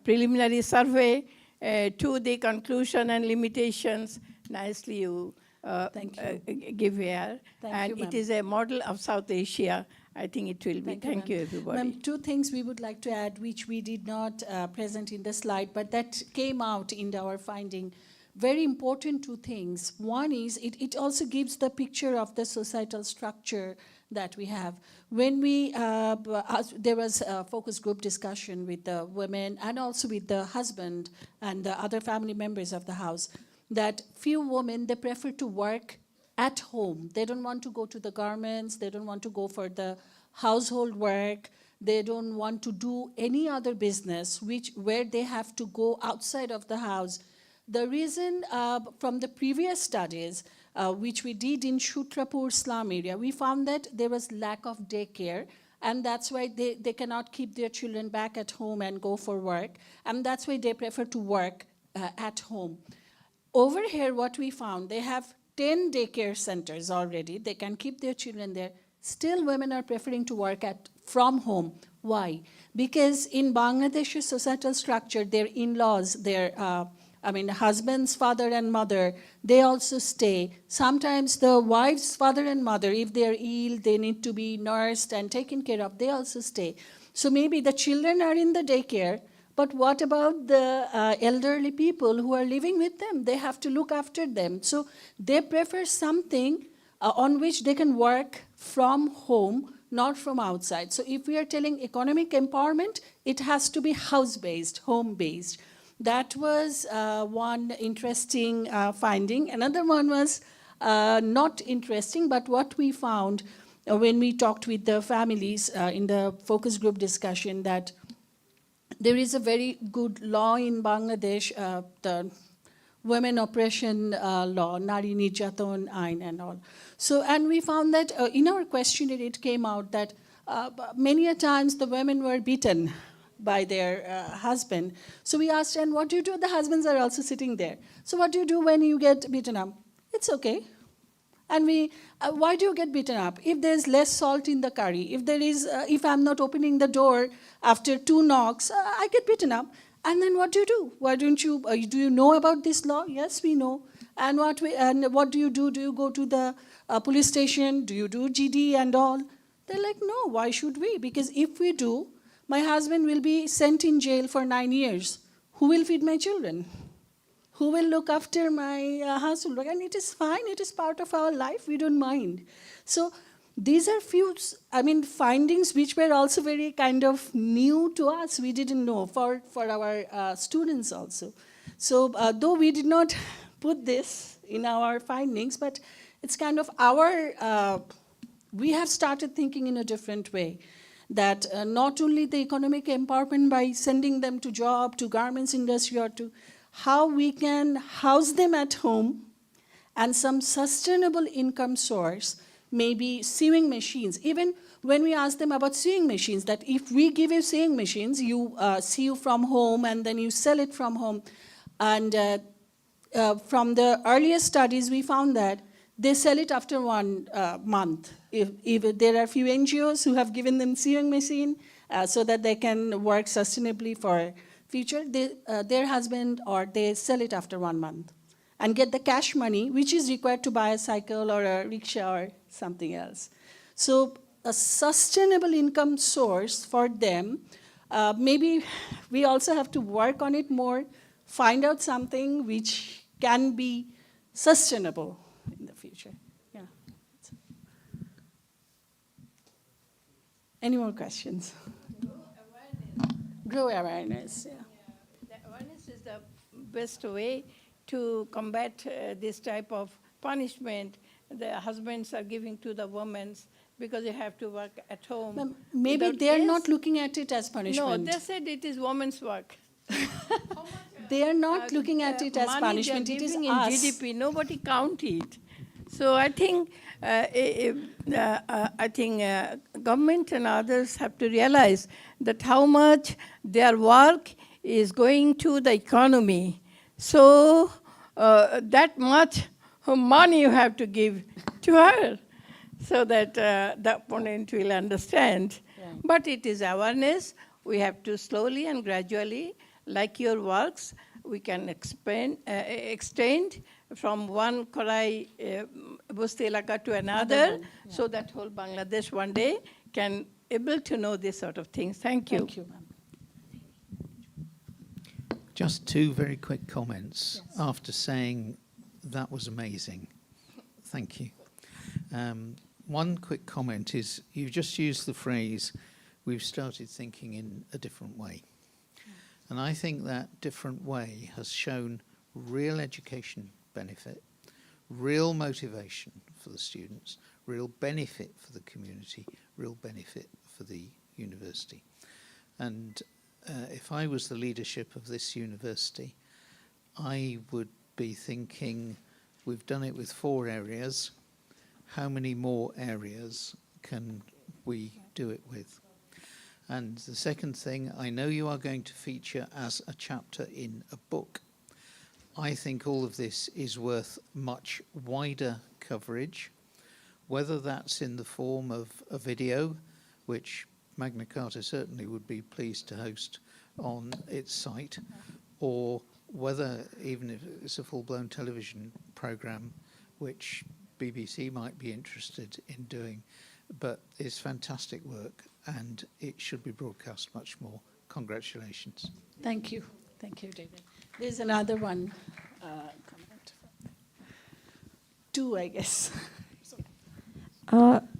Speaker 6: preliminary survey to the conclusion and limitations. Nicely you give here.
Speaker 3: Thank you,
Speaker 6: it is a model of South Asia. I think it will be. Thank you, everybody.
Speaker 3: Ma'am, 2 things we would like to add, which we did not present in the slide, but that came out in our finding. Very important 2 things. One is it also gives the picture of the societal structure that we have. When we, there was a focus group discussion with the women and also with the husband and the other family members of the house, that few women, they prefer to work at home. They don't want to go to the garments, they don't want to go for the household work, they don't want to do any other business where they have to go outside of the house. The reason from the previous studies, which we did in Shutrapur slum area, we found that there was lack of daycare, and that's why they cannot keep their children back at home and go for work, and that's why they prefer to work at home. Over here, what we found, they have 10 daycare centers already. They can keep their children there. Still, women are preferring to work from home. Why? Because in Bangladesh's societal structure, their in-laws, their husband's father and mother, they also stay. Sometimes the wife's father and mother, if they're ill, they need to be nursed and taken care of, they also stay. So maybe the children are in the daycare, but what about the elderly people who are living with them? They have to look after them. So they prefer something on which they can work from home, not from outside. So if we are telling economic empowerment, it has to be house-based, home-based. That was one interesting finding. Another one was not interesting, but what we found when we talked with the families in the focus group discussion, that there is a very good law in Bangladesh, the women oppression law, Nari Nirjaton Ain and all. So, and we found that in our questionnaire, it came out that many a times the women were beaten by their husband. So we asked, and what do you do? The husbands are also sitting there. So what do you do when you get beaten up? It's okay. And why do you get beaten up? If there's less salt in the curry, if I'm not opening the door after 2 knocks, I get beaten up. And then what do you do? Why don't you, do you know about this law? Yes, we know. And what do you do? Do you go to the police station? Do you do GD and all? They're like, no, why should we? Because if we do, my husband will be sent in jail for 9 years. Who will feed my children? Who will look after my household? And it is fine. It is part of our life. We don't mind. So these are few, findings which were also very kind of new to us. We didn't know for our students also. So though we did not put this in our findings, but it's kind of we have started thinking in a different way. That not only the economic empowerment by sending them to job, to garments industry, or to how we can house them at home, and some sustainable income source, maybe sewing machines. Even when we ask them about sewing machines, that if we give you sewing machines, you sew from home and then you sell it from home. And from the earlier studies, we found that they sell it after 1 month. If there are few NGOs who have given them sewing machine so that they can work sustainably for future, their husband or they sell it after 1 month and get the cash money, which is required to buy a cycle or a rickshaw or something else. So a sustainable income source for them, maybe we also have to work on it more, find out something which can be sustainable in the future. Yeah. Any more questions? Grow awareness, yeah.
Speaker 6: The awareness is the best way to combat this type of punishment the husbands are giving to the women because they have to work at home.
Speaker 3: Maybe
Speaker 6: Without
Speaker 3: they're
Speaker 6: this-
Speaker 3: not looking at it as
Speaker 6: No,
Speaker 3: punishment.
Speaker 6: they said it is women's work.
Speaker 3: They are not looking at it as
Speaker 6: Money
Speaker 3: punishment.
Speaker 6: they are
Speaker 3: It is
Speaker 6: giving in
Speaker 3: us.
Speaker 6: GDP. Nobody count it. So I think government and others have to realize that how much their work is going to the economy. So that much money you have to give to her, so that the opponent will understand.
Speaker 3: Right.
Speaker 6: But it is awareness. We have to slowly and gradually, like your works, we can extend from one Korai Busti Elaka to another, so that whole Bangladesh one day can able to know this sort of things. Thank you.
Speaker 3: Thank you, ma'am.
Speaker 7: Just two very quick comments after saying that was amazing. Thank you. One quick comment is you just used the phrase, we've started thinking in a different way. And I think that different way has shown real education benefit, real motivation for the students, real benefit for the community, real benefit for the university. And if I was the leadership of this university, I would be thinking, we've done it with 4 areas. How many more areas can we do it with? And the second thing, I know you are going to feature as a chapter in a book. I think all of this is worth much wider coverage, whether that's in the form of a video, which Magna Charta certainly would be pleased to host on its site, or whether even if it's a full-blown television program, which BBC might be interested in doing, but it's fantastic work and it should be broadcast much more. Congratulations.
Speaker 3: Thank you. Thank you, David. There's another one. Comment. 2, I guess.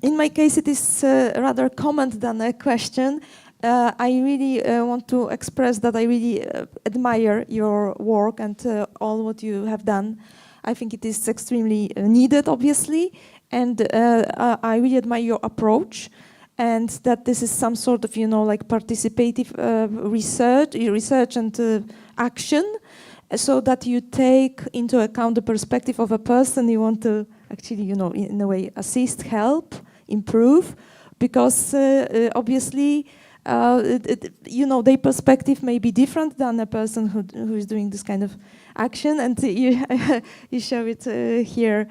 Speaker 8: In my case, it is rather a comment than a question. I really want to express that I really admire your work and all what you have done. I think it is extremely needed, obviously, and I really admire your approach, and that this is some sort of, like participative research and action, so that you take into account the perspective of a person you want to actually, in a way, assist, help, improve, because obviously, their perspective may be different than a person who is doing this kind of action, and you show it here.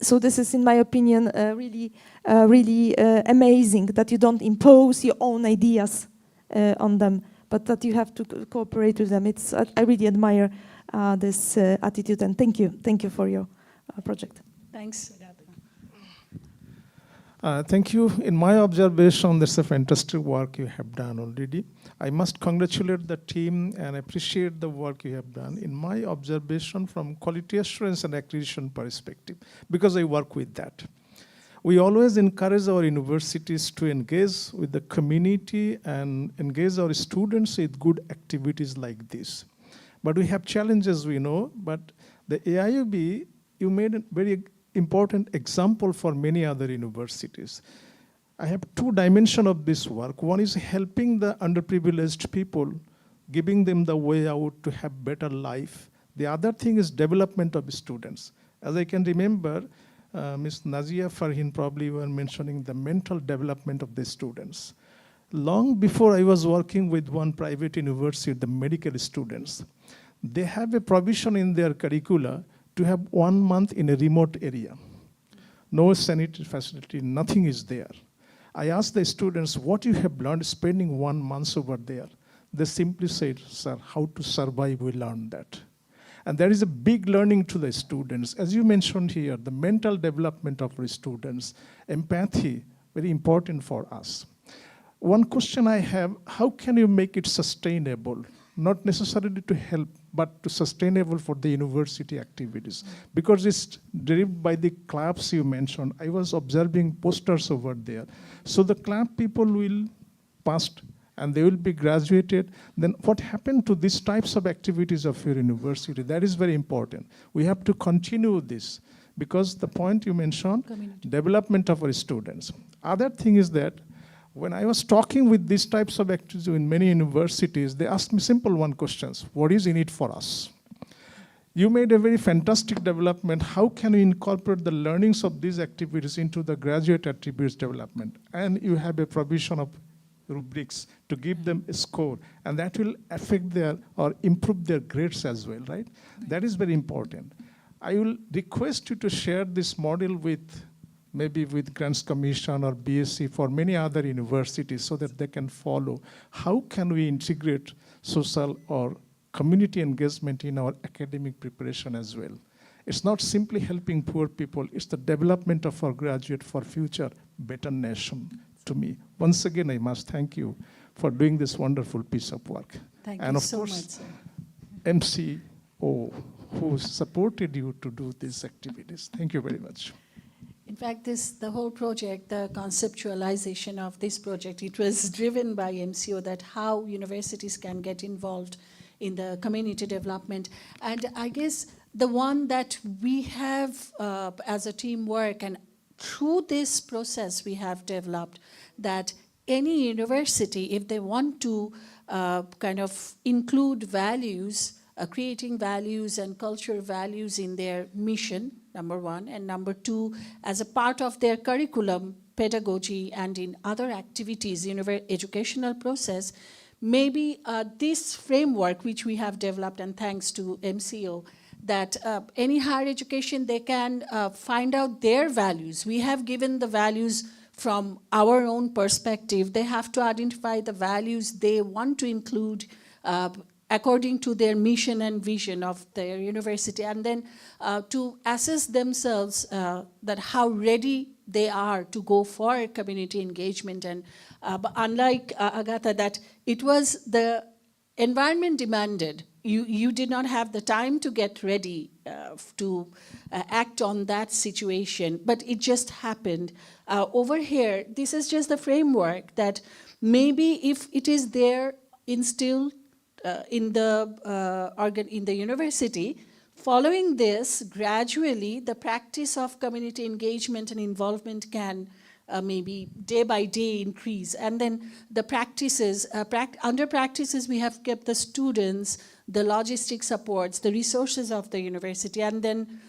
Speaker 8: So this is, in my opinion, really amazing that you don't impose your own ideas on them, but that you have to cooperate with them. I really admire this attitude, and thank you for your project.
Speaker 3: Thanks.
Speaker 9: Thank you. In my observation, that's a fantastic work you have done already. I must congratulate the team and appreciate the work you have done. In my observation, from quality assurance and accreditation perspective, because I work with that. We always encourage our universities to engage with the community and engage our students with good activities like this. But we have challenges, we know, but the AIUB, you made a very important example for many other universities. I have 2 dimensions of this work. One is helping the underprivileged people, giving them the way out to have better life. The other thing is development of students. As I can remember, Ms. Nazia, Farheen probably were mentioning the mental development of the students. Long before I was working with one private university, the medical students, they have a provision in their curricula to have 1 month in a remote area. No sanitary facility, nothing is there. I asked the students, what you have learned spending 1 month over there? They simply said, sir, how to survive, we learned that. And there is a big learning to the students. As you mentioned here, the mental development of our students, empathy, very important for us. One question I have, how can you make it sustainable? Not necessarily to help, but to sustainable for the university activities. Because it's derived by the clubs you mentioned. I was observing posters over there. So the club people will pass and they will be graduated. Then what happened to these types of activities of your university? That is very important. We have to continue this because the point you mentioned, development of our students. Other thing is that when I was talking with these types of activities in many universities, they asked me simple one questions. What is in it for us? You made a very fantastic development. How can we incorporate the learnings of these activities into the graduate attributes development? And you have a provision of rubrics to give them a score, and that will affect their or improve their grades as well, right? That is very important. I will request you to share this model with maybe with Grants Commission or BSc for many other universities so that they can follow. How can we integrate social or community engagement in our academic preparation as well? It's not simply helping poor people, it's the development of our graduate for future better nation to me. Once again, I must thank you for doing this wonderful piece of work.
Speaker 3: Thank
Speaker 9: and
Speaker 3: you
Speaker 9: of
Speaker 3: so
Speaker 9: course,
Speaker 3: much, sir.
Speaker 9: MCO, who supported you to do these activities. Thank you very much.
Speaker 3: In fact, the whole project, the conceptualization of this project, it was driven by MCO, that how universities can get involved in the community development. And I guess the one that we have as a teamwork, and through this process we have developed, that any university, if they want to kind of include values, creating values and cultural values in their mission, number one, and number two, as a part of their curriculum, pedagogy, and in other activities, educational process, maybe this framework which we have developed, and thanks to MCO, that any higher education, they can find out their values. We have given the values from our own perspective. They have to identify the values they want to include according to their mission and vision of their university, and then to assess themselves that how ready they are to go for community engagement. And but unlike Agatha, that it was the environment demanded. You did not have the time to get ready to act on that situation, but it just happened. Over here, this is just the framework that maybe if it is there instilled in the university, following this, gradually the practice of community engagement and involvement can maybe day by day increase. And then the practices, under practices we have kept the students, the logistic supports, the resources of the university, and then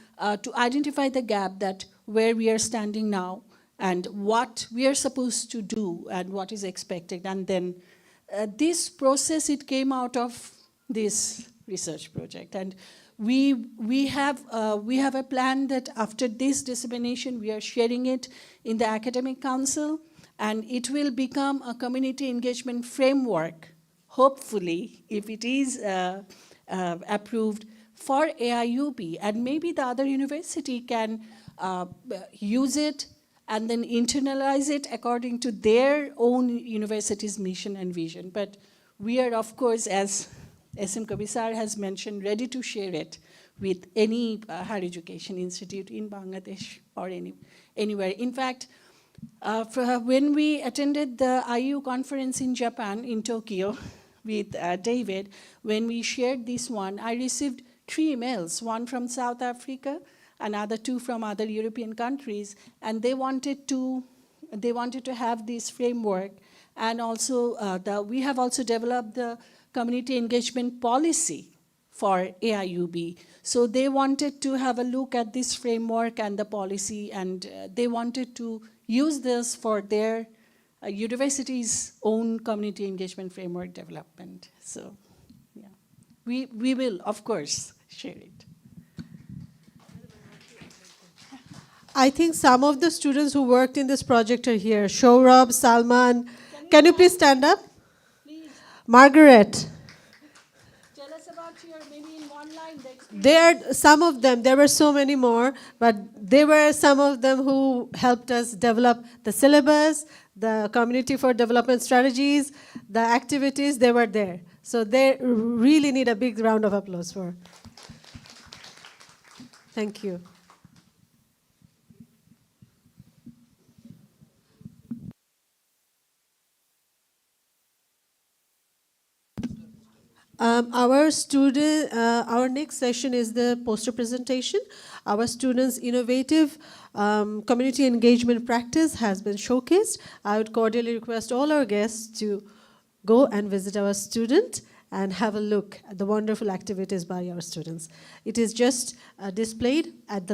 Speaker 3: to identify the gap that where we are standing now and what we are supposed to do and what is expected. And then this process, it came out of this research project. And we have a plan that after this dissemination, we are sharing it in the academic council, and it will become a community engagement framework, hopefully, if it is approved for AIUB, and maybe the other university can use it and then internalize it according to their own university's mission and vision. But we are, of course, as SM Kabisar has mentioned, ready to share it with any higher education institute in Bangladesh or anywhere. In fact, when we attended the IU conference in Japan, in Tokyo, with David, when we shared this one, I received 3 emails, one from South Africa, another 2 from other European countries, and they wanted to have this framework. And also, we have also developed the community engagement policy for AIUB. So they wanted to have a look at this framework and the policy, and they wanted to use this for their university's own community engagement framework development. So, yeah, we will, of course, share it.
Speaker 1: I think some of the students who worked in this project are here. Shourab, Salman. Can you please stand up?
Speaker 3: Please.
Speaker 1: Margaret.
Speaker 3: Tell us about
Speaker 1: Some of them, there were so many more, but there were some of them who helped us develop the syllabus, the community for development strategies, the activities, they were there. So they really need a big round of applause for. Thank you. Our next session is the poster presentation. Our students' innovative community engagement practice has been showcased. I would cordially request all our guests to go and visit our student and have a look at the wonderful activities by our students. It is just displayed at the